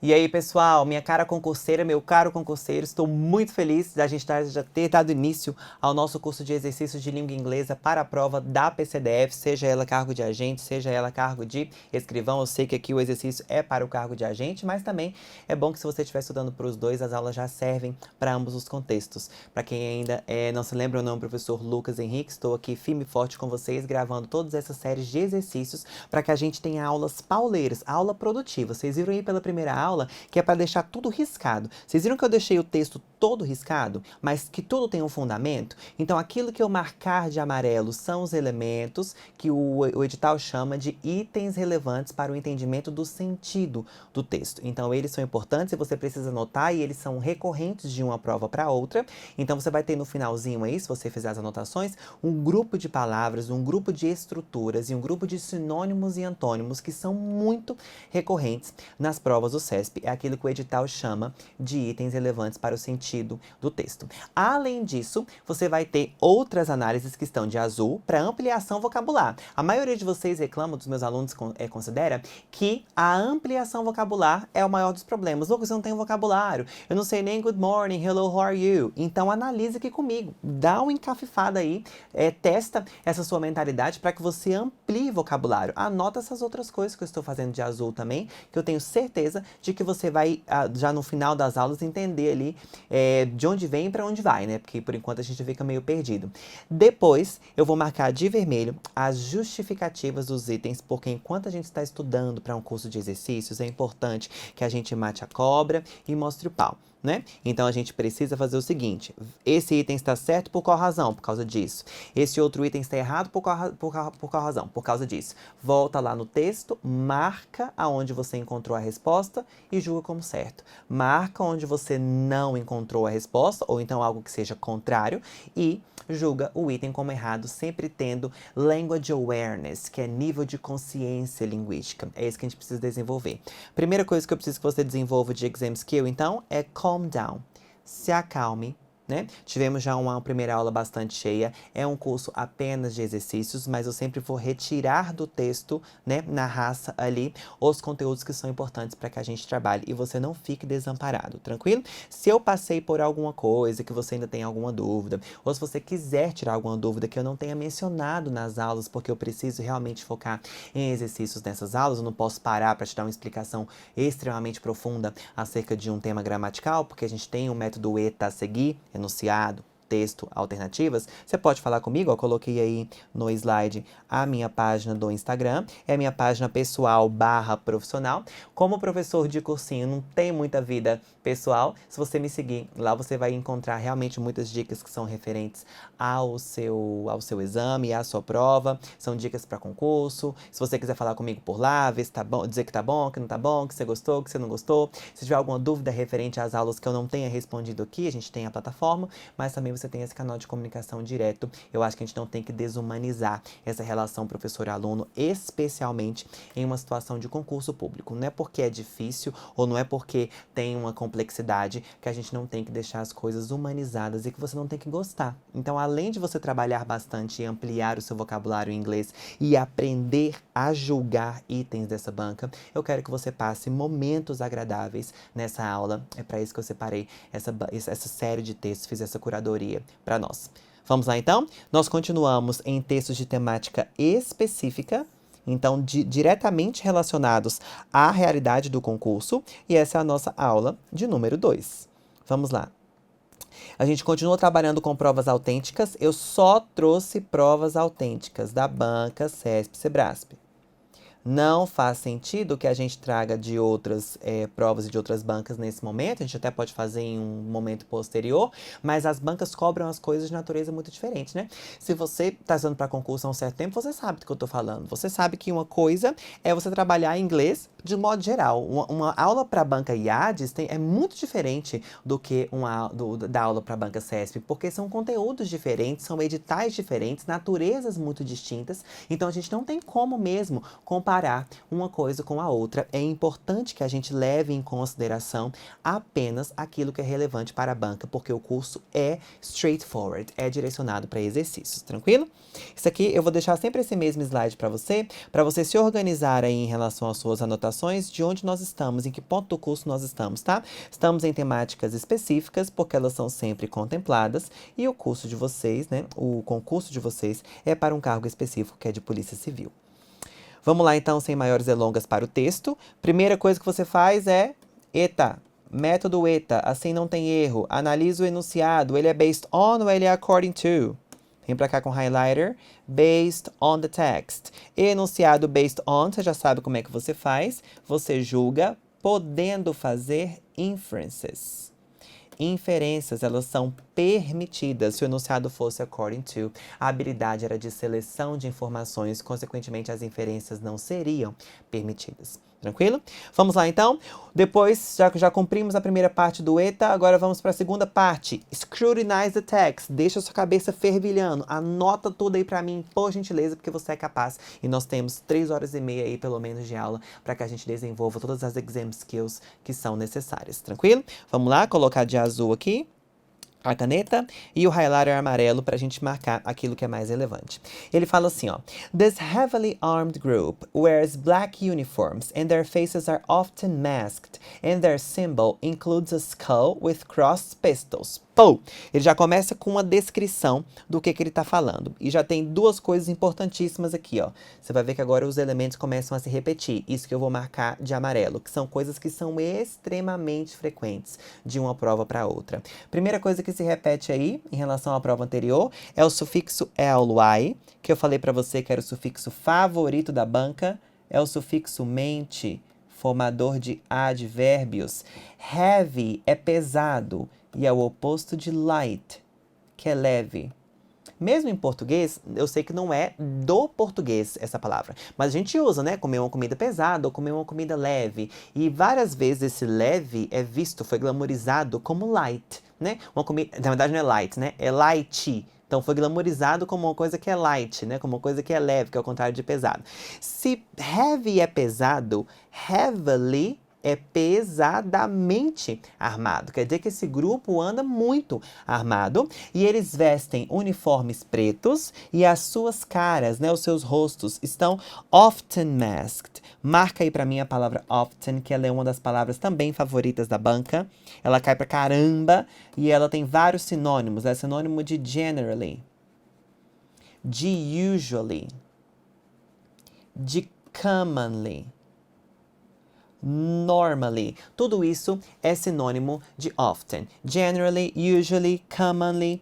E aí, pessoal, minha cara concurseira, meu caro concurseiro, estou muito feliz da gente já ter dado início ao nosso curso de exercícios de língua inglesa para a prova da PCDF, seja ela cargo de agente, seja ela cargo de escrivão. Eu sei que aqui o exercício é para o cargo de agente, mas também é bom que se você estiver estudando para os dois, as aulas já servem para ambos os contextos. Para quem ainda não se lembra o nome, professor Lucas Henrique, estou aqui firme e forte com vocês, gravando todas essas séries de exercícios para que a gente tenha aulas pauleiras, aula produtiva. Vocês viram aí pela primeira aula que é para deixar tudo riscado. Vocês viram que eu deixei o texto todo riscado, mas que tudo tem um fundamento? Então, aquilo que eu marcar de amarelo são os elementos que o edital chama de itens relevantes para o entendimento do sentido do texto. Então, eles são importantes e você precisa anotar, e eles são recorrentes de uma prova para outra. Então, você vai ter no finalzinho aí, se você fizer as anotações, um grupo de palavras, um grupo de estruturas e um grupo de sinônimos e antônimos que são muito recorrentes nas provas do CESP. É aquilo que o edital chama de itens relevantes para o sentido do texto. Além disso, você vai ter outras análises que estão de azul para ampliação vocabular. A maioria de vocês reclama, dos meus alunos considera, que a ampliação vocabular é o maior dos problemas. Lucas, eu não tenho vocabulário, eu não sei nem good morning, hello, how are you? Então analise aqui comigo, dá uma encafifada aí, testa essa sua mentalidade para que você amplie vocabulário. Anota essas outras coisas que eu estou fazendo de azul também, que eu tenho certeza de que você vai, já no final das aulas, entender ali de onde vem e para onde vai, né? Porque por enquanto a gente fica meio perdido. Depois, eu vou marcar de vermelho as justificativas dos itens, porque enquanto a gente está estudando para um curso de exercícios, é importante que a gente mate a cobra e mostre o pau, né? Então a gente precisa fazer o seguinte: esse item está certo por qual razão? Por causa disso. Esse outro item está errado por qual razão? Por causa disso. Volta lá no texto, marca aonde você encontrou a resposta e julga como certo. Marca onde você não encontrou a resposta, ou então algo que seja contrário, e julga o item como errado, sempre tendo language awareness, que é nível de consciência linguística. É isso que a gente precisa desenvolver. Primeira coisa que eu preciso que você desenvolva de exam skill, então, é calm down. Se acalme. Né? Tivemos já uma primeira aula bastante cheia, é um curso apenas de exercícios, mas eu sempre vou retirar do texto, né, na raça ali, os conteúdos que são importantes para que a gente trabalhe e você não fique desamparado, tranquilo? Se eu passei por alguma coisa que você ainda tem alguma dúvida, ou se você quiser tirar alguma dúvida que eu não tenha mencionado nas aulas, porque eu preciso realmente focar em exercícios nessas aulas, eu não posso parar para te dar uma explicação extremamente profunda acerca de um tema gramatical, porque a gente tem o método ETA a seguir, enunciado, texto, alternativas, você pode falar comigo. Eu coloquei aí no slide a minha página do Instagram, é a minha página pessoal /profissional. Como professor de cursinho, não tem muita vida pessoal. Se você me seguir, lá você vai encontrar realmente muitas dicas que são referentes ao seu exame, à sua prova. São dicas para concurso. Se você quiser falar comigo por lá, ver se tá bom, dizer que tá bom, que não tá bom, que você gostou, que você não gostou. Se tiver alguma dúvida referente às aulas que eu não tenha respondido aqui, a gente tem a plataforma, mas também você tem esse canal de comunicação direto. Eu acho que a gente não tem que desumanizar essa relação professor-aluno, especialmente em uma situação de concurso público. Não é porque é difícil ou não é porque tem uma complexidade que a gente não tem que deixar as coisas humanizadas e que você não tem que gostar. Então, além de você trabalhar bastante e ampliar o seu vocabulário em inglês e aprender a julgar itens dessa banca, eu quero que você passe momentos agradáveis nessa aula. É para isso que eu separei essa série de textos, fiz essa curadoria para nós. Vamos lá então? Nós continuamos em textos de temática específica, então diretamente relacionados à realidade do concurso, e essa é a nossa aula de número 2. Vamos lá. A gente continua trabalhando com provas autênticas, eu só trouxe provas autênticas da banca CESP-Cebrasp. Não faz sentido que a gente traga de outras provas e de outras bancas nesse momento. A gente até pode fazer em um momento posterior, mas as bancas cobram as coisas de natureza muito diferente, né? Se você está estudando para concurso há um certo tempo, você sabe do que eu estou falando. Você sabe que uma coisa é você trabalhar inglês de modo geral. Uma aula para a banca IADES é muito diferente do que da aula para a banca CESP, porque são conteúdos diferentes, são editais diferentes, naturezas muito distintas. Então a gente não tem como mesmo comparar comparar uma coisa com a outra. É importante que a gente leve em consideração apenas aquilo que é relevante para a banca, porque o curso é straightforward, é direcionado para exercícios, tranquilo? Isso aqui eu vou deixar sempre esse mesmo slide para você se organizar aí em relação às suas anotações, de onde nós estamos, em que ponto do curso nós estamos, tá? Estamos em temáticas específicas, porque elas são sempre contempladas, e o curso de vocês, né, o concurso de vocês é para um cargo específico que é de Polícia Civil. Vamos lá então, sem maiores delongas, para o texto. Primeira coisa que você faz é ETA. Método ETA, assim não tem erro. Analisa o enunciado, ele é based on ou ele é according to? Vem pra cá com highlighter. Based on the text. Enunciado based on, você já sabe como é que você faz. Você julga podendo fazer inferences. Inferências, elas são permitidas se o enunciado fosse according to. A habilidade era de seleção de informações, consequentemente as inferências não seriam permitidas. Tranquilo? Vamos lá então. Depois, já cumprimos a primeira parte do ETA, agora vamos para a segunda parte. Scrutinize the text. Deixa a sua cabeça fervilhando. Anota tudo aí para mim, por gentileza, porque você é capaz. E nós temos 3 horas e meia aí, pelo menos, de aula para que a gente desenvolva todas as exam skills que são necessárias. Tranquilo? Vamos lá, colocar de azul aqui a caneta e o highlighter amarelo para a gente marcar aquilo que é mais relevante. Ele fala assim, ó. This heavily armed group wears black uniforms and their faces are often masked and their symbol includes a skull with crossed pistols. Pô! Ele já começa com uma descrição do que ele está falando. E já tem 2 coisas importantíssimas aqui, ó. Você vai ver que agora os elementos começam a se repetir. Isso que eu vou marcar de amarelo, que são coisas que são extremamente frequentes de uma prova para outra. Primeira coisa que se repete aí, em relação à prova anterior, é o sufixo ly, que eu falei para você que era o sufixo favorito da banca. É o sufixo mente, formador de advérbios. Heavy é pesado. E é o oposto de light, que é leve. Mesmo em português, eu sei que não é do português essa palavra. Mas a gente usa, né? Comer uma comida pesada ou comer uma comida leve. E várias vezes esse leve é visto, foi glamorizado como light, né? Uma comida, na verdade não é light, né? É light. Então foi glamorizado como uma coisa que é light, né? Como uma coisa que é leve, que é o contrário de pesado. Se heavy é pesado, heavily é pesadamente armado. Quer dizer que esse grupo anda muito armado e eles vestem uniformes pretos e as suas caras, né, os seus rostos estão often masked. Marca aí pra mim a palavra often, que ela é uma das palavras também favoritas da banca. Ela cai pra caramba e ela tem vários sinônimos. É sinônimo de generally, de usually, de commonly, normally. Tudo isso é sinônimo de often. Generally, usually, commonly,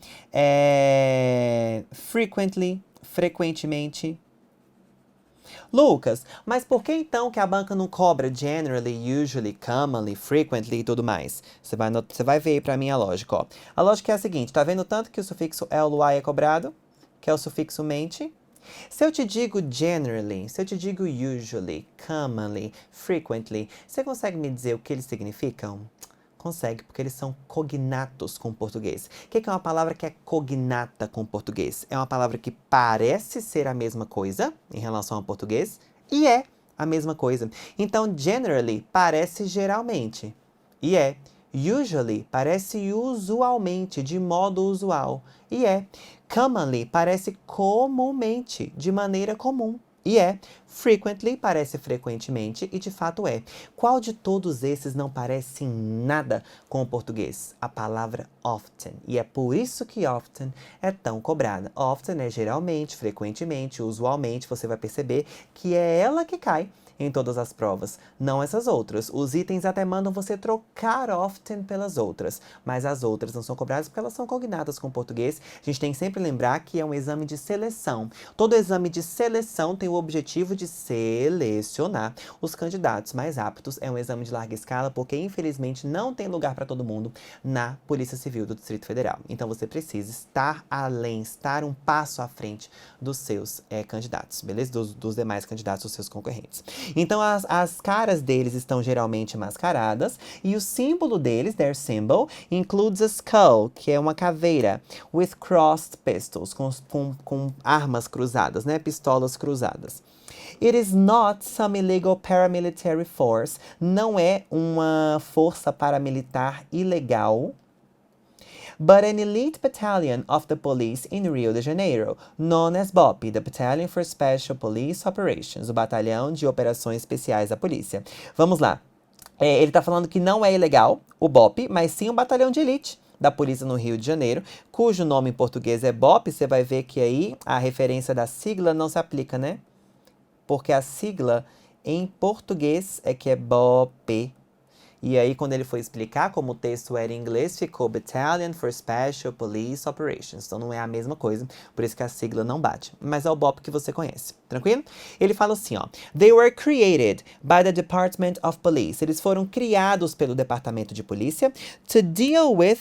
frequently, frequentemente. Lucas, mas por que então que a banca não cobra generally, usually, commonly, frequently e tudo mais? Você vai ver aí pra mim a lógica, ó. A lógica é a seguinte, tá vendo tanto que o sufixo ly é cobrado, que é o sufixo mente? Se eu te digo generally, se eu te digo usually, commonly, frequently, você consegue me dizer o que eles significam? Consegue, porque eles são cognatos com o português. O que é uma palavra que é cognata com o português? É uma palavra que parece ser a mesma coisa em relação ao português e é a mesma coisa. Então, generally parece geralmente e é. Usually parece usualmente, de modo usual, e é. Commonly parece comumente, de maneira comum, e é. Frequently parece frequentemente, e de fato é. Qual de todos esses não parece nada com o português? A palavra often, e é por isso que often é tão cobrada. Often é geralmente, frequentemente, usualmente, você vai perceber que é ela que cai em todas as provas, não essas outras. Os itens até mandam você trocar often pelas outras, mas as outras não são cobradas porque elas são cognatas com o português. A gente tem que sempre lembrar que é um exame de seleção. Todo exame de seleção tem o objetivo de selecionar os candidatos mais aptos. É um exame de larga escala porque, infelizmente, não tem lugar para todo mundo na Polícia Civil do Distrito Federal. Então, você precisa estar além, estar um passo à frente dos seus candidatos, beleza? Dos demais candidatos, dos seus concorrentes. Então, as caras deles estão geralmente mascaradas e o símbolo deles, their symbol, includes a skull, que é uma caveira, with crossed pistols, com armas cruzadas, né? Pistolas cruzadas. It is not some illegal paramilitary force. Não é uma força paramilitar ilegal. But an elite battalion of the police in Rio de Janeiro, known as BOP, the Battalion for Special Police Operations, o Batalhão de Operações Especiais da Polícia. Vamos lá. Ele tá falando que não é ilegal o BOP, mas sim um batalhão de elite da polícia no Rio de Janeiro, cujo nome em português é BOP. Você vai ver que aí a referência da sigla não se aplica, né? Porque a sigla em português é que é BOP. E aí, quando ele foi explicar como o texto era em inglês, ficou Battalion for Special Police Operations. Então não é a mesma coisa, por isso que a sigla não bate. Mas é o BOP que você conhece, tranquilo? Ele fala assim, ó. They were created by the Department of Police. Eles foram criados pelo Departamento de Polícia to deal with...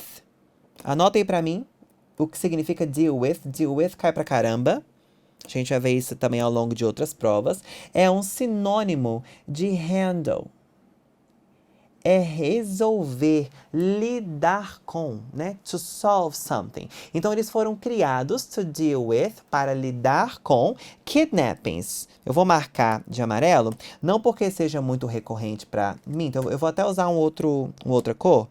Anota aí pra mim o que significa deal with. Deal with cai pra caramba. A gente vai ver isso também ao longo de outras provas. É um sinônimo de handle. É resolver, lidar com, né? To solve something. Então, eles foram criados to deal with, para lidar com kidnappings. Eu vou marcar de amarelo, não porque seja muito recorrente para mim, então eu vou até usar uma outra cor.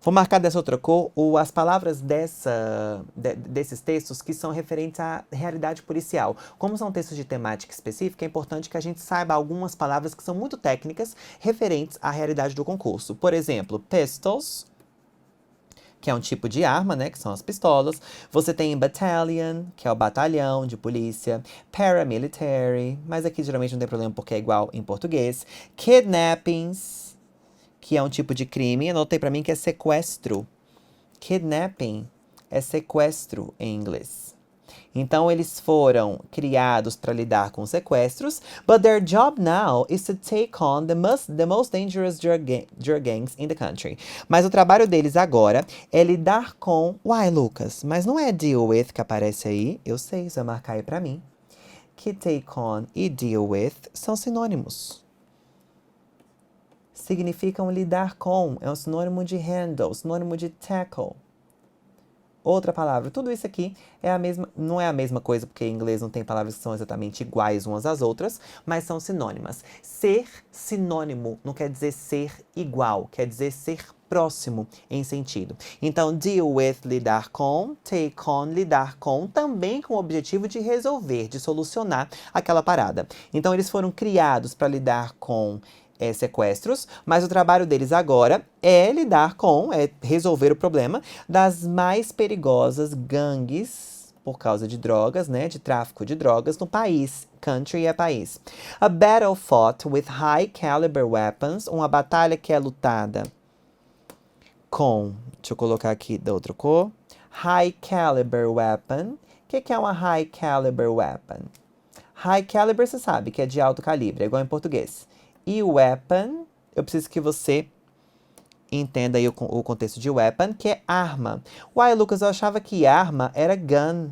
Vou marcar dessa outra cor as palavras desses textos que são referentes à realidade policial. Como são textos de temática específica, é importante que a gente saiba algumas palavras que são muito técnicas referentes à realidade do concurso. Por exemplo, pistols, que é um tipo de arma, né, que são as pistolas. Você tem battalion, que é o batalhão de polícia. Paramilitary, mas aqui geralmente não tem problema porque é igual em português. Kidnappings, que é um tipo de crime. Anotei pra mim que é sequestro. Kidnapping é sequestro em inglês. Então, eles foram criados para lidar com sequestros, but their job now is to take on the most dangerous drug gangs in the country. Mas o trabalho deles agora é lidar com... Uai, Lucas, mas não é deal with que aparece aí? Eu sei, você vai marcar aí pra mim. Que take on e deal with são sinônimos. Significam lidar com, é um sinônimo de handle, sinônimo de tackle. Outra palavra, tudo isso aqui é a mesma, não é a mesma coisa, porque em inglês não tem palavras que são exatamente iguais umas às outras, mas são sinônimas. Ser sinônimo não quer dizer ser igual, quer dizer ser próximo em sentido. Então, deal with, lidar com, take on, lidar com, também com o objetivo de resolver, de solucionar aquela parada. Então, eles foram criados para lidar com sequestros, mas o trabalho deles agora é lidar com, é resolver o problema das mais perigosas gangues por causa de drogas, né, de tráfico de drogas no país. Country é país. A battle fought with high caliber weapons, uma batalha que é lutada com, deixa eu colocar aqui da outra cor, high caliber weapon. O que é uma high caliber weapon? High caliber, você sabe que é de alto calibre, é igual em português. E weapon, eu preciso que você entenda aí o contexto de weapon, que é arma. Uai, Lucas, eu achava que arma era gun.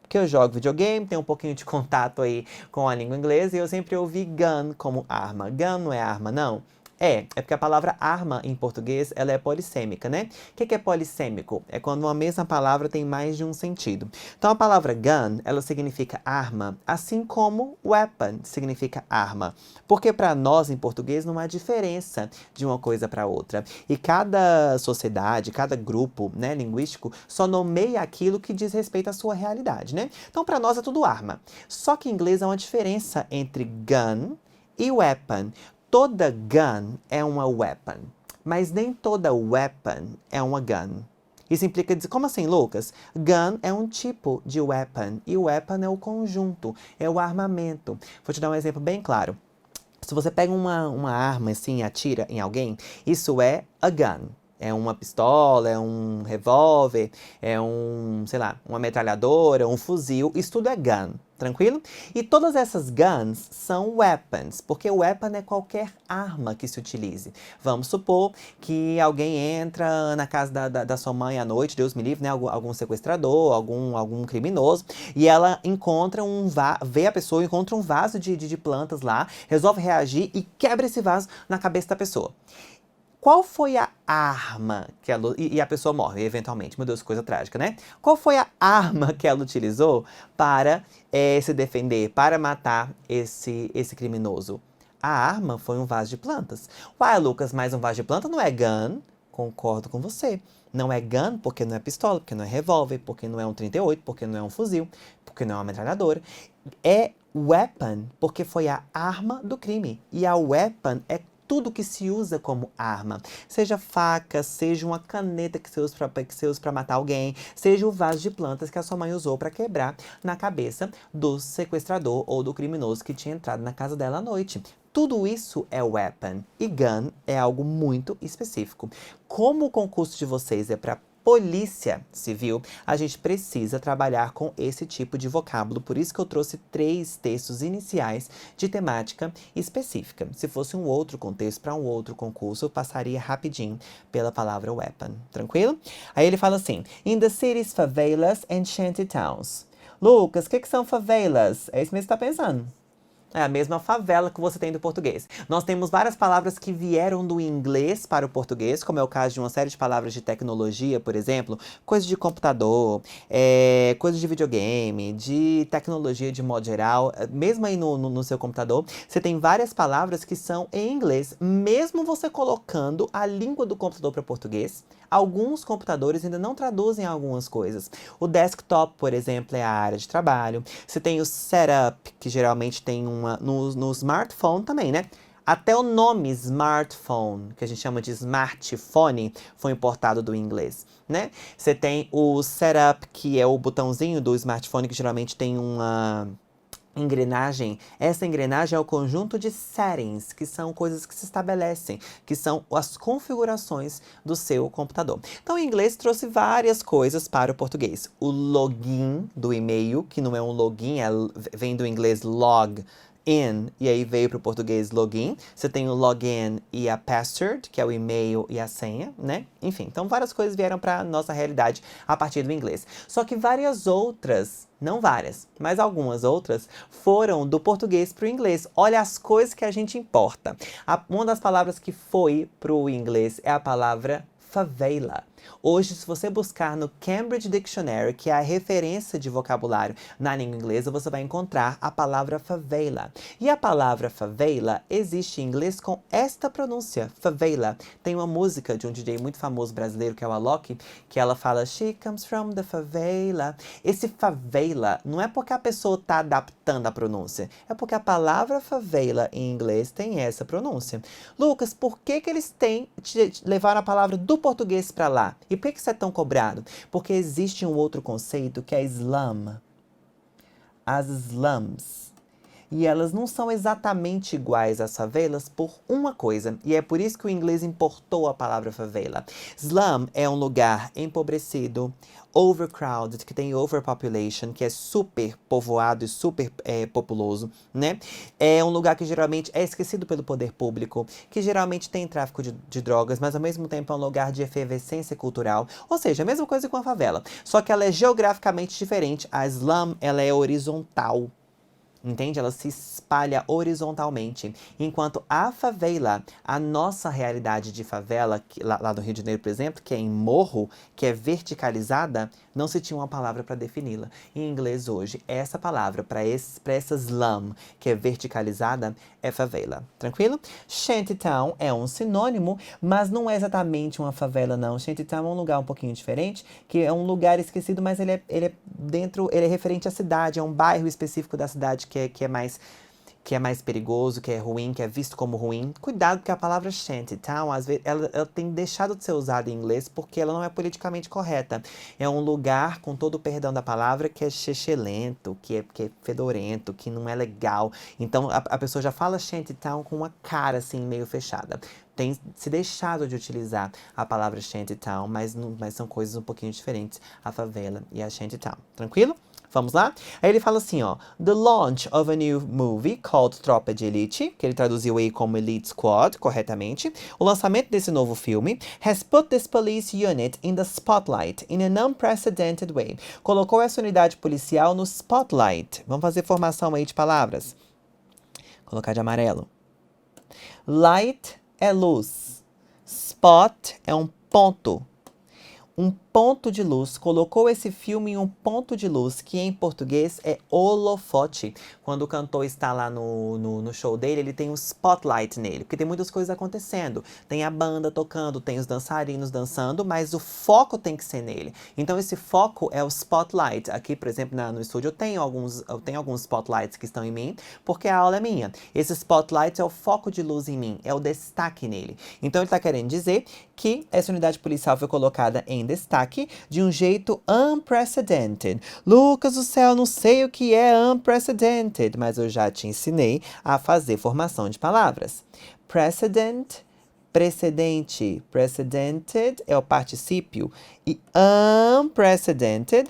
Porque eu jogo videogame, tenho um pouquinho de contato aí com a língua inglesa e eu sempre ouvi gun como arma. Gun não é arma, não? É porque a palavra arma em português, ela é polissêmica, né? O que é polissêmico? É quando uma mesma palavra tem mais de um sentido. Então a palavra gun, ela significa arma, assim como weapon significa arma. Porque para nós em português não há diferença de uma coisa para outra. E cada sociedade, cada grupo, né, linguístico só nomeia aquilo que diz respeito à sua realidade, né? Então para nós é tudo arma. Só que em inglês há uma diferença entre gun e weapon. Toda gun é uma weapon, mas nem toda weapon é uma gun. Isso implica dizer, como assim, Lucas? Gun é um tipo de weapon, e weapon é o conjunto, é o armamento. Vou te dar um exemplo bem claro. Se você pega uma arma assim e atira em alguém, isso é a gun. É uma pistola, é um revólver, é sei lá, uma metralhadora, um fuzil. Isso tudo é gun, tranquilo? E todas essas guns são weapons, porque weapon é qualquer arma que se utilize. Vamos supor que alguém entra na casa da sua mãe à noite, Deus me livre, né? Algum sequestrador, algum criminoso, e ela encontra vê a pessoa, encontra um vaso de plantas lá, resolve reagir e quebra esse vaso na cabeça da pessoa. Qual foi a arma que ela... E a pessoa morre, eventualmente. Meu Deus, coisa trágica, né? Qual foi a arma que ela utilizou para se defender, para matar esse criminoso? A arma foi um vaso de plantas. Uai, Lucas, mas um vaso de planta não é gun? Concordo com você. Não é gun porque não é pistola, porque não é revólver, porque não é um 38, porque não é um fuzil, porque não é uma metralhadora. É weapon porque foi a arma do crime. E a weapon é tudo que se usa como arma. Seja faca, seja uma caneta que você usa para matar alguém, seja o vaso de plantas que a sua mãe usou para quebrar na cabeça do sequestrador ou do criminoso que tinha entrado na casa dela à noite. Tudo isso é weapon. E gun é algo muito específico. Como o concurso de vocês é para Polícia Civil, a gente precisa trabalhar com esse tipo de vocábulo. Por isso que eu trouxe 3 textos iniciais de temática específica. Se fosse um outro contexto para um outro concurso, eu passaria rapidinho pela palavra weapon. Tranquilo? Aí ele fala assim: In the cities, favelas and shantytowns. Lucas, o que são favelas? É isso mesmo que você está pensando? É a mesma favela que você tem do português. Nós temos várias palavras que vieram do inglês para o português, como é o caso de uma série de palavras de tecnologia, por exemplo, coisa de computador, coisa de videogame, de tecnologia de modo geral. Mesmo aí no seu computador, você tem várias palavras que são em inglês, mesmo você colocando a língua do computador para português. Alguns computadores ainda não traduzem algumas coisas. O desktop, por exemplo, é a área de trabalho. Você tem o setup, que geralmente tem no smartphone também, né? Até o nome smartphone, que a gente chama de smartphone, foi importado do inglês, né? Você tem o setup, que é o botãozinho do smartphone, que geralmente tem uma engrenagem. Essa engrenagem é o conjunto de settings, que são coisas que se estabelecem, que são as configurações do seu computador. Então, o inglês trouxe várias coisas para o português. O login do e-mail, que não é um login, vem do inglês log in, e aí veio para o português login. Você tem o login e a password, que é o e-mail e a senha, né? Enfim, então várias coisas vieram para nossa realidade a partir do inglês. Só que várias outras, não várias, mas algumas outras, foram do português para o inglês. Olha as coisas que a gente importa. Uma das palavras que foi para o inglês é a palavra favela. Hoje, se você buscar no Cambridge Dictionary, que é a referência de vocabulário na língua inglesa, você vai encontrar a palavra favela. E a palavra favela existe em inglês com esta pronúncia, favela. Tem uma música de um DJ muito famoso brasileiro, que é o Alok, que ela fala She comes from the favela. Esse favela não é porque a pessoa está adaptando a pronúncia, é porque a palavra favela em inglês tem essa pronúncia. Lucas, por que eles levaram a palavra do português para lá? E por que isso é tão cobrado? Porque existe um outro conceito que é slum. As slums. E elas não são exatamente iguais às favelas por uma coisa. E é por isso que o inglês importou a palavra favela. Slum é um lugar empobrecido, overcrowded, que tem overpopulation, que é super povoado e super populoso, né? É um lugar que geralmente é esquecido pelo poder público, que geralmente tem tráfico de drogas, mas ao mesmo tempo é um lugar de efervescência cultural. Ou seja, a mesma coisa com a favela. Só que ela é geograficamente diferente. A slum, ela é horizontal. Entende? Ela se espalha horizontalmente. Enquanto a favela, a nossa realidade de favela, lá no Rio de Janeiro, por exemplo, que é em morro, que é verticalizada, não se tinha uma palavra para defini-la. Em inglês hoje, essa palavra para essa slum, que é verticalizada, é favela. Tranquilo? Shantytown é um sinônimo, mas não é exatamente uma favela, não. Shantytown é um lugar um pouquinho diferente, que é um lugar esquecido, mas ele é referente à cidade, é um bairro específico da cidade que é mais perigoso, que é ruim, que é visto como ruim. Cuidado, porque a palavra shantytown, às vezes, ela tem deixado de ser usada em inglês porque ela não é politicamente correta. É um lugar, com todo o perdão da palavra, que é chechelento, que é fedorento, que não é legal. Então, a pessoa já fala shantytown com uma cara, assim, meio fechada. Tem se deixado de utilizar a palavra shantytown, mas são coisas um pouquinho diferentes, a favela e a shantytown. Tranquilo? Vamos lá? Aí ele fala assim, ó. The launch of a new movie called Tropa de Elite, que ele traduziu aí como Elite Squad, corretamente. O lançamento desse novo filme has put this police unit in the spotlight in an unprecedented way. Colocou essa unidade policial no spotlight. Vamos fazer formação aí de palavras. Colocar de amarelo. Light é luz. Spot é um ponto. Um ponto de luz, colocou esse filme em um ponto de luz, que em português é holofote. Quando o cantor está lá no show dele, ele tem um spotlight nele, porque tem muitas coisas acontecendo. Tem a banda tocando, tem os dançarinos dançando, mas o foco tem que ser nele. Então esse foco é o spotlight. Aqui, por exemplo, no estúdio eu tenho alguns spotlights que estão em mim, porque a aula é minha. Esse spotlight é o foco de luz em mim, é o destaque nele. Então ele está querendo dizer que essa unidade policial foi colocada em destaque de um jeito unprecedented. Lucas do céu, não sei o que é unprecedented, mas eu já te ensinei a fazer formação de palavras. Precedent, precedente. Precedented é o particípio. E unprecedented,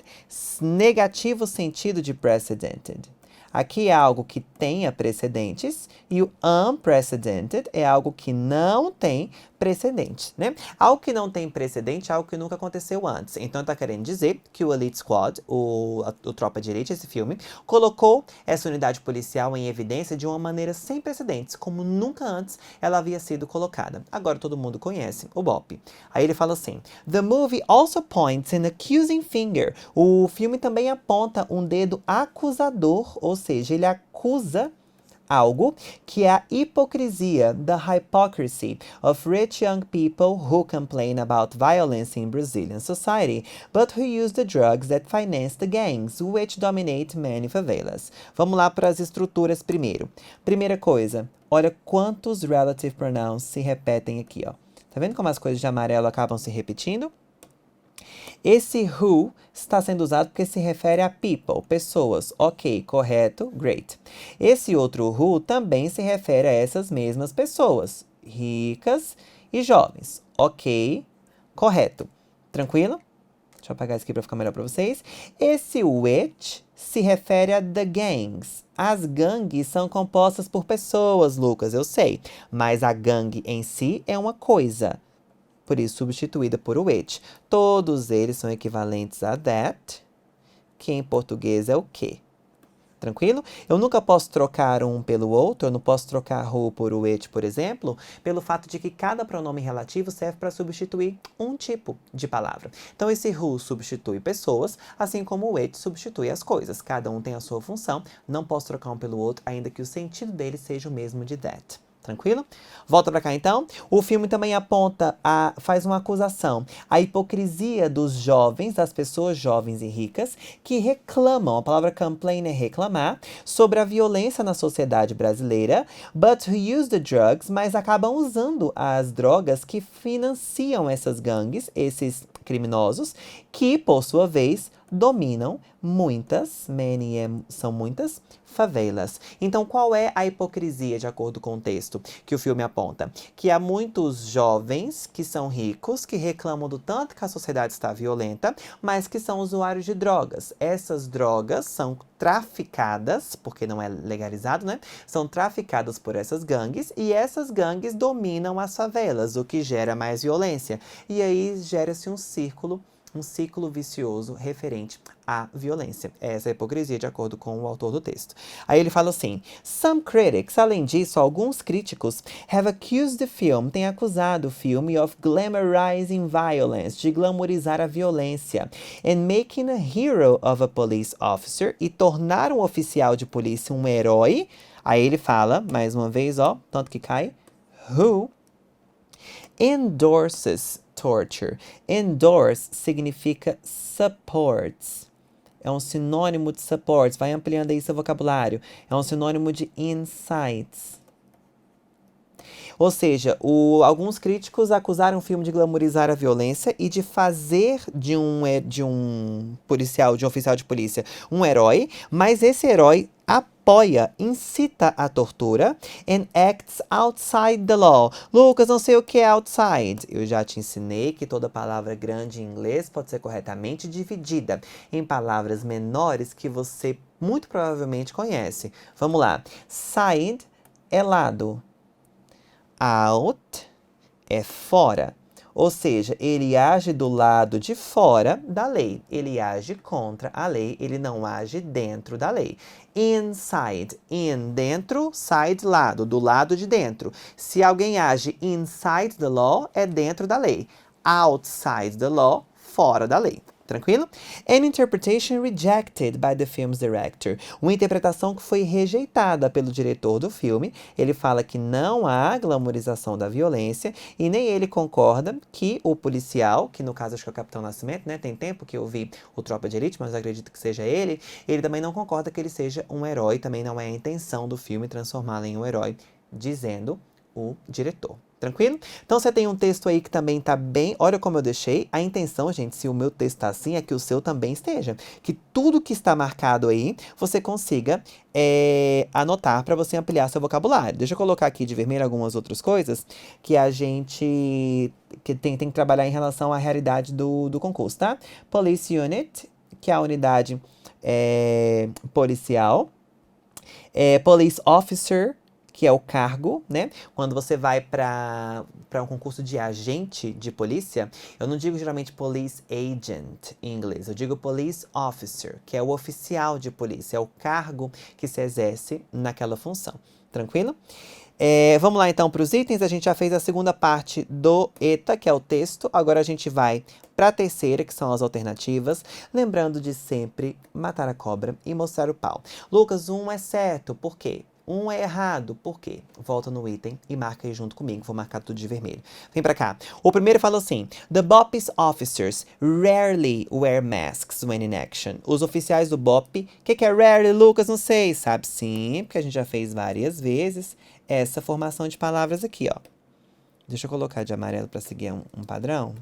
negativo sentido de precedented. Aqui é algo que tenha precedentes e o unprecedented é algo que não tem precedentes, né? Algo que não tem precedente é algo que nunca aconteceu antes. Então tá querendo dizer que o Elite Squad, o Tropa de Elite, esse filme, colocou essa unidade policial em evidência de uma maneira sem precedentes, como nunca antes ela havia sido colocada. Agora todo mundo conhece o BOP. Aí ele fala assim: The movie also points an accusing finger. O filme também aponta um dedo acusador, ou seja, ele acusa algo que é a hipocrisia, the hypocrisy of rich young people who complain about violence in Brazilian society, but who use the drugs that finance the gangs, which dominate many favelas. Vamos lá para as estruturas primeiro. Primeira coisa, olha quantos relative pronouns se repetem aqui, ó. Tá vendo como as coisas de amarelo acabam se repetindo? Esse who está sendo usado porque se refere a people, pessoas. Ok, correto, great. Esse outro who também se refere a essas mesmas pessoas, ricas e jovens. Ok, correto. Tranquilo? Deixa eu apagar isso aqui para ficar melhor para vocês. Esse which se refere a the gangs. As gangues são compostas por pessoas, Lucas, eu sei. Mas a gangue em si é uma coisa. Por isso, substituída por which. Todos eles são equivalentes a that, que em português é o que. Tranquilo? Eu nunca posso trocar um pelo outro, eu não posso trocar who por which, por exemplo, pelo fato de que cada pronome relativo serve para substituir um tipo de palavra. Então, esse who substitui pessoas, assim como o which substitui as coisas. Cada um tem a sua função, não posso trocar um pelo outro, ainda que o sentido dele seja o mesmo de that. Tranquilo? Volta pra cá então. O filme também faz uma acusação. A hipocrisia dos jovens, das pessoas jovens e ricas, que reclamam, a palavra complain é reclamar, sobre a violência na sociedade brasileira, but who use the drugs, mas acabam usando as drogas que financiam essas gangues, esses criminosos, que, por sua vez, dominam são muitas, favelas. Então, qual é a hipocrisia, de acordo com o texto que o filme aponta? Que há muitos jovens que são ricos, que reclamam do tanto que a sociedade está violenta, mas que são usuários de drogas. Essas drogas são traficadas, porque não é legalizado, né? São traficadas por essas gangues e essas gangues dominam as favelas, o que gera mais violência. E aí gera-se um ciclo vicioso referente à violência. Essa é a hipocrisia, de acordo com o autor do texto. Aí ele fala assim: Some critics, além disso, alguns críticos, have accused the film, têm acusado o filme of glamorizing violence, de glamorizar a violência, and making a hero of a police officer, e tornar um oficial de polícia um herói. Aí ele fala, mais uma vez, ó, tanto que cai, who endorses torture. Endorse significa supports. É um sinônimo de supports. Vai ampliando aí seu vocabulário. É um sinônimo de incites. Ou seja, alguns críticos acusaram o filme de glamorizar a violência e de fazer de um policial, de um oficial de polícia, um herói, mas esse herói apoia, incita a tortura and acts outside the law. Lucas, não sei o que é outside. Eu já te ensinei que toda palavra grande em inglês pode ser corretamente dividida em palavras menores que você muito provavelmente conhece. Vamos lá. Side é lado. Out é fora. Ou seja, ele age do lado de fora da lei. Ele age contra a lei, ele não age dentro da lei. Inside, in, dentro, side, lado, do lado de dentro. Se alguém age inside the law, é dentro da lei. Outside the law, fora da lei. Tranquilo? An interpretation rejected by the film's director. Uma interpretação que foi rejeitada pelo diretor do filme. Ele fala que não há glamorização da violência e nem ele concorda que o policial, que no caso acho que é o Capitão Nascimento, né? Tem tempo que eu vi o Tropa de Elite, mas eu acredito que seja ele. Ele também não concorda que ele seja um herói, também não é a intenção do filme transformá-lo em um herói, dizendo o diretor. Tranquilo? Então você tem um texto aí que também tá bem. Olha como eu deixei. A intenção, gente, se o meu texto tá assim, é que o seu também esteja. Que tudo que está marcado aí, você consiga anotar para você ampliar seu vocabulário. Deixa eu colocar aqui de vermelho algumas outras coisas que a gente tem que trabalhar em relação à realidade do concurso, tá? Police Unit, que é a unidade policial. Police Officer, que é o cargo, né? Quando você vai para um concurso de agente de polícia, eu não digo geralmente police agent em inglês, eu digo police officer, que é o oficial de polícia, é o cargo que se exerce naquela função. Tranquilo? Vamos lá então para os itens. A gente já fez a segunda parte do ETA, que é o texto. Agora a gente vai para a terceira, que são as alternativas. Lembrando de sempre matar a cobra e mostrar o pau. Lucas, um é certo, por quê? Um é errado, por quê? Volta no item e marca aí junto comigo, vou marcar tudo de vermelho. Vem pra cá. O primeiro fala assim: The BOP's officers rarely wear masks when in action. Os oficiais do BOP, o que é rarely, Lucas? Não sei, sabe sim, porque a gente já fez várias vezes essa formação de palavras aqui, ó. Deixa eu colocar de amarelo para seguir um padrão.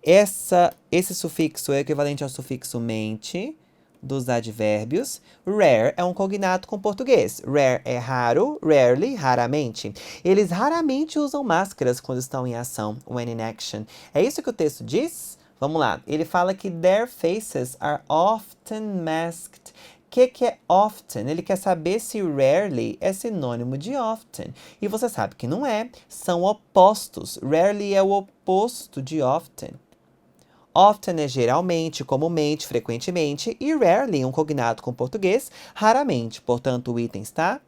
Esse sufixo é equivalente ao sufixo mente dos advérbios. Rare é um cognato com português. Rare é raro, rarely, raramente. Eles raramente usam máscaras quando estão em ação, when in action. É isso que o texto diz? Vamos lá. Ele fala que their faces are often masked. O que é often? Ele quer saber se rarely é sinônimo de often. E você sabe que não é. São opostos. Rarely é o oposto de often. Often é geralmente, comumente, frequentemente, e rarely, um cognato com português, raramente. Portanto, o item está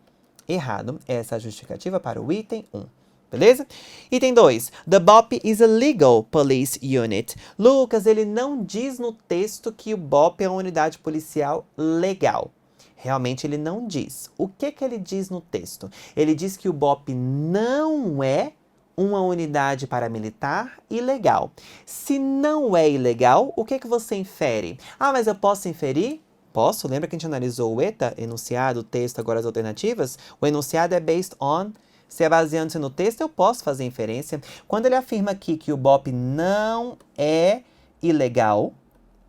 errado. Essa é a justificativa para o item 1. Beleza? Item 2. The BOP is a legal police unit. Lucas, ele não diz no texto que o BOP é uma unidade policial legal. Realmente ele não diz. O que ele diz no texto? Ele diz que o BOP não é uma unidade paramilitar ilegal. Se não é ilegal, o que você infere? Ah, mas eu posso inferir? Posso. Lembra que a gente analisou o ETA, enunciado, texto, agora as alternativas? O enunciado é based on. Se é baseando-se no texto, eu posso fazer inferência. Quando ele afirma aqui que o BOP não é ilegal,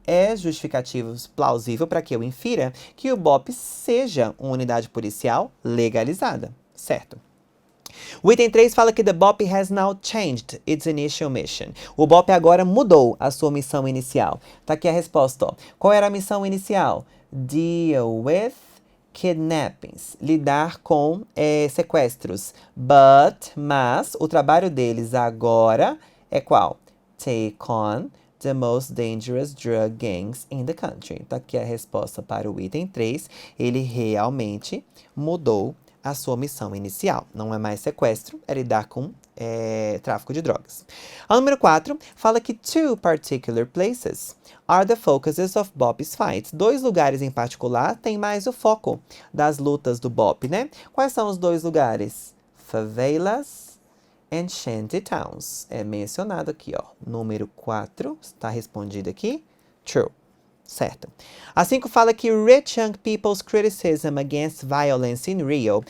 é justificativo plausível para que eu infira que o BOP seja uma unidade policial legalizada, certo? O item 3 fala que the BOP has now changed its initial mission. O BOP agora mudou a sua missão inicial. Tá aqui a resposta, ó. Qual era a missão inicial? Deal with kidnappings, lidar com sequestros. Mas, o trabalho deles agora é qual? Take on the most dangerous drug gangs in the country. Tá aqui a resposta para o item 3. Ele realmente mudou a sua missão inicial. Não é mais sequestro, é lidar com tráfico de drogas. A número 4 fala que two particular places are the focuses of BOP's fights. 2 lugares em particular têm mais o foco das lutas do BOP, né? Quais são os 2 lugares? Favelas and shanty towns. É mencionado aqui, ó. Número 4, está respondido aqui. True. Certo. A 5 fala que rich young people's criticism against violence in Rio.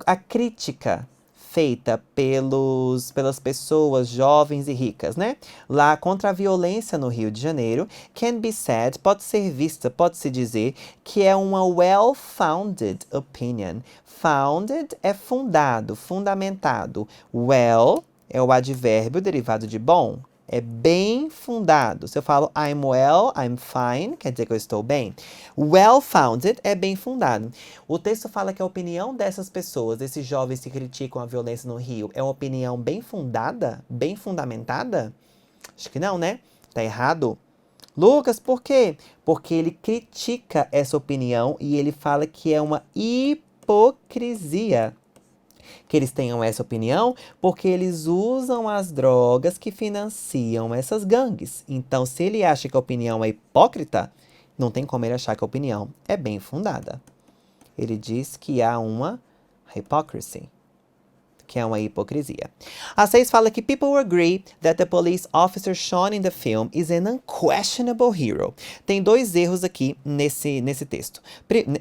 A crítica feita pelas pessoas jovens e ricas, né? Lá contra a violência no Rio de Janeiro, can be said, pode ser vista, pode-se dizer que é uma well-founded opinion. Founded é fundado, fundamentado. Well é o advérbio derivado de bom. é bem fundado. Se eu falo I'm well, I'm fine, quer dizer que eu estou bem. Well-founded é bem fundado. O texto fala que a opinião dessas pessoas, desses jovens que criticam a violência no Rio, é uma opinião bem fundada? Bem fundamentada? Acho que não, né? Tá errado. Lucas, por quê? Porque ele critica essa opinião e ele fala que é uma hipocrisia que eles tenham essa opinião, porque eles usam as drogas que financiam essas gangues. Então, se ele acha que a opinião é hipócrita, não tem como ele achar que a opinião é bem fundada. Ele diz que há uma hypocrisy, que é uma hipocrisia. A 6 fala que people agree that the police officer shown in the film is an unquestionable hero. Tem dois erros aqui nesse texto,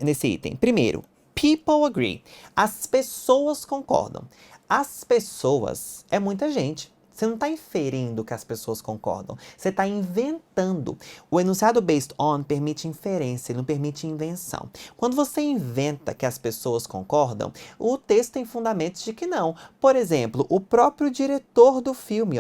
nesse item. Primeiro, people agree. As pessoas concordam. As pessoas é muita gente. Você não está inferindo que as pessoas concordam. Você está inventando. O enunciado based on permite inferência, ele não permite invenção. Quando você inventa que as pessoas concordam, o texto tem fundamentos de que não. Por exemplo, o próprio diretor do filme,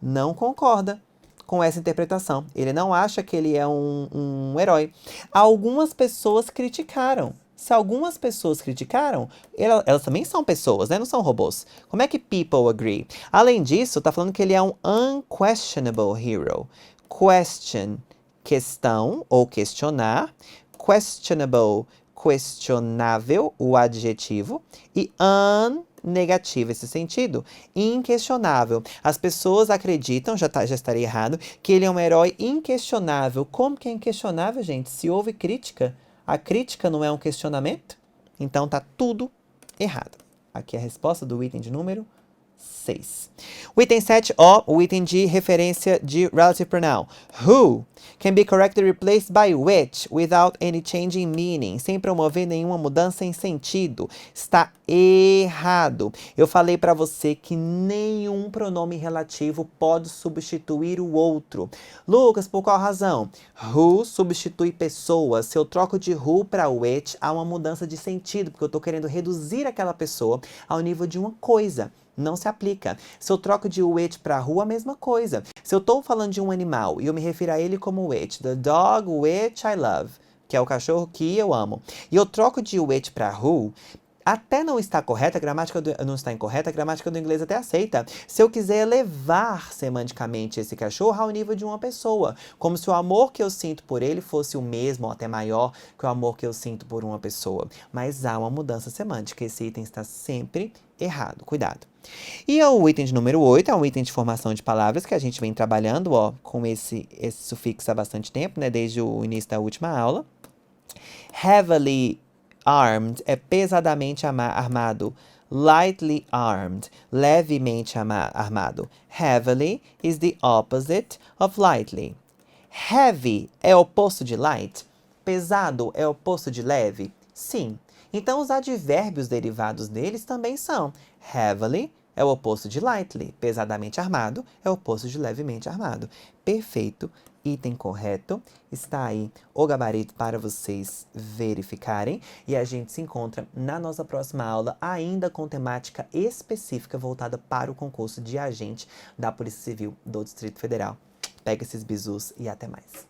não concorda com essa interpretação. Ele não acha que ele é um herói. Algumas pessoas criticaram. Se algumas pessoas criticaram, elas também são pessoas, né? Não são robôs. Como é que people agree? Além disso, tá falando que ele é um unquestionable hero. Question, questão ou questionar. Questionable, questionável, o adjetivo. E negativo esse sentido. Inquestionável. As pessoas acreditam, já estaria errado, que ele é um herói inquestionável. Como que é inquestionável, gente? Se houve crítica, a crítica não é um questionamento? Então tá tudo errado. Aqui é a resposta do item de número 6. O item 7, o item de referência de relative pronoun. Who can be correctly replaced by which without any change in meaning. Sem promover nenhuma mudança em sentido. Está errado. Eu falei para você que nenhum pronome relativo pode substituir o outro. Lucas, por qual razão? Who substitui pessoas. Se eu troco de who para which, há uma mudança de sentido, porque eu estou querendo reduzir aquela pessoa ao nível de uma coisa. Não se aplica. Se eu troco de which para who, a mesma coisa. Se eu estou falando de um animal e eu me refiro a ele como which, the dog which I love, que é o cachorro que eu amo, e eu troco de which para who, até não está correta, a gramática não está incorreta, a gramática do inglês até aceita. Se eu quiser elevar semanticamente esse cachorro ao nível de uma pessoa, como se o amor que eu sinto por ele fosse o mesmo ou até maior que o amor que eu sinto por uma pessoa. Mas há uma mudança semântica, esse item está sempre errado, cuidado. E o item de número 8 é um item de formação de palavras que a gente vem trabalhando com esse sufixo há bastante tempo, né, desde o início da última aula. Heavily armed é pesadamente armado. Lightly armed, levemente armado. Heavily is the opposite of lightly. Heavy é oposto de light? Pesado é oposto de leve? Sim. Então, os advérbios derivados deles também são. Heavily é o oposto de lightly. Pesadamente armado é o oposto de levemente armado. Perfeito. Item correto. Está aí o gabarito para vocês verificarem. E a gente se encontra na nossa próxima aula, ainda com temática específica voltada para o concurso de agente da Polícia Civil do Distrito Federal. Pega esses bizus e até mais.